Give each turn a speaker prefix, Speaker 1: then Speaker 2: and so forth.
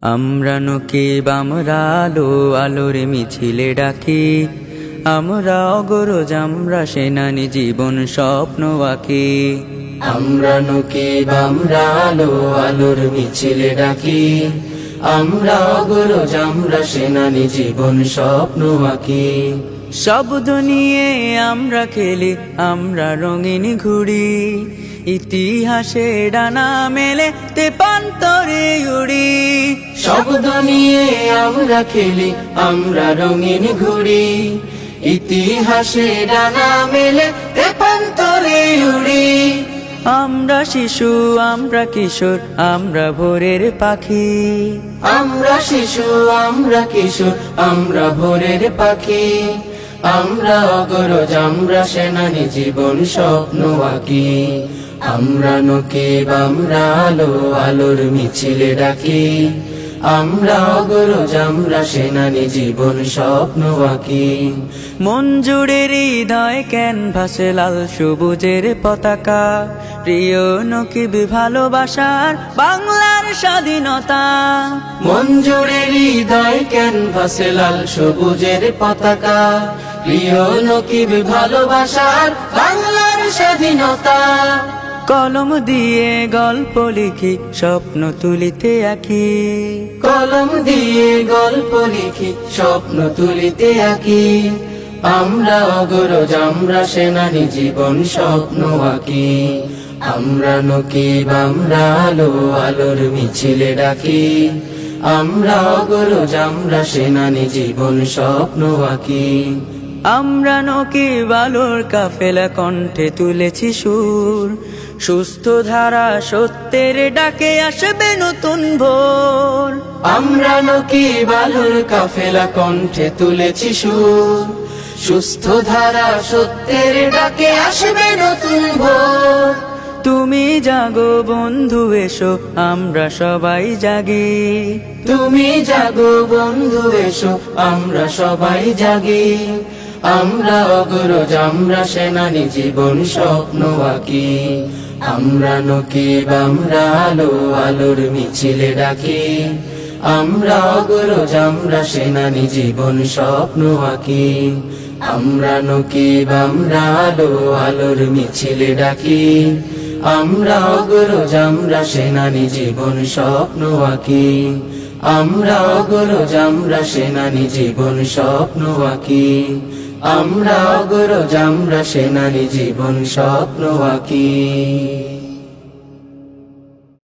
Speaker 1: আমরা নকিব আমরা আলো আলোর মিছিলে ডাকি, আমরা অগরজ আমরা সেনানি জীবন স্বপ্ন আঁকি।
Speaker 2: আমরা নকিব আমরা আলো আলোর মিছিলে ডাকি, আমরা অগরজ আমরা সেনানি জীবন স্বপ্ন আঁকি।
Speaker 1: শব্দ নিয়ে আমরা খেলি আমরা রঙিন ঘুড়ি, ইতিহাসে ডানা মেলে তেপান্তরে উড়ি।
Speaker 2: শব্দ নিয়ে আমরা খেলি আমরা রঙিন ঘুড়ি, ইতিহাসে ডানা মেলে তেপান্তরে উড়ি।
Speaker 1: আমরা শিশু আমরা কিশোর আমরা ভোরের পাখি,
Speaker 2: আমরা শিশু আমরা কিশোর আমরা ভোরের পাখি। আমরা অগরজ আমরা সেনানি জীবন স্বপ্ন আঁকি। আমরা নকিব আমরা আলো আলোর মিছিলে ডাকি, আমরা অগরজ আমরা সেনানি জীবন স্বপ্ন আঁকি।
Speaker 1: মন জুড়ে হৃদয় ক্যানভাসে লাল সবুজের পতাকা, প্রিয় নকিব ভালোবাসার বাংলার স্বাধীনতা।
Speaker 2: মন জুড়ে হৃদয় ক্যানভাসে লাল সবুজের পতাকা, প্রিয় নকিব ভালোবাসার বাংলার স্বাধীনতা।
Speaker 1: কলম দিয়ে গল্প লিখি স্বপ্ন তুলিতে আঁকি,
Speaker 2: কলম দিয়ে গল্প লিখি স্বপ্ন তুলিতে আঁকি। আমরা অগরজ আমরা সেনানি জীবন স্বপ্ন আঁকি। আমরা নকিব আমরা আলো আলোর মিছিলে ডাকি, আমরা অগরজ আমরা সেনানি জীবন স্বপ্ন আঁকি।
Speaker 1: আমরা নকিব আলোর কাফেলা কণ্ঠে তুলেছি সুর, সুস্থ ধারা সত্যের ডাকে আসবে নতুন ভোর।
Speaker 2: আমরা নকিব আলোর কাফেলা কণ্ঠে তুলেছি সুর, সুস্থ ধারা সত্যের ডাকে আসবে নতুন ভোর।
Speaker 1: তুমি জাগো বন্ধু এসো আমরা সবাই জাগি,
Speaker 2: তুমি জাগো বন্ধু এসো আমরা সবাই জাগি। আমরা অগরজ আমরা সেনানি জীবন স্বপ্ন আঁকি। আমরা নকিব আমরা আলো আলোর মিছিলে ডাকি, আমরা অগরজ আমরা সেনানি জীবন স্বপ্ন আঁকি। আমরা নকিব আমরা আলো আলোর মিছিলে ডাকি, আমরা অগরজ আমরা সেনানি জীবন স্বপ্ন আঁকি। আমরা অগরজ আমরা সেনানি জীবন স্বপ্ন আঁকি। আমরা অগরজ আমরা সেনানি জীবন স্বপ্ন আঁকি।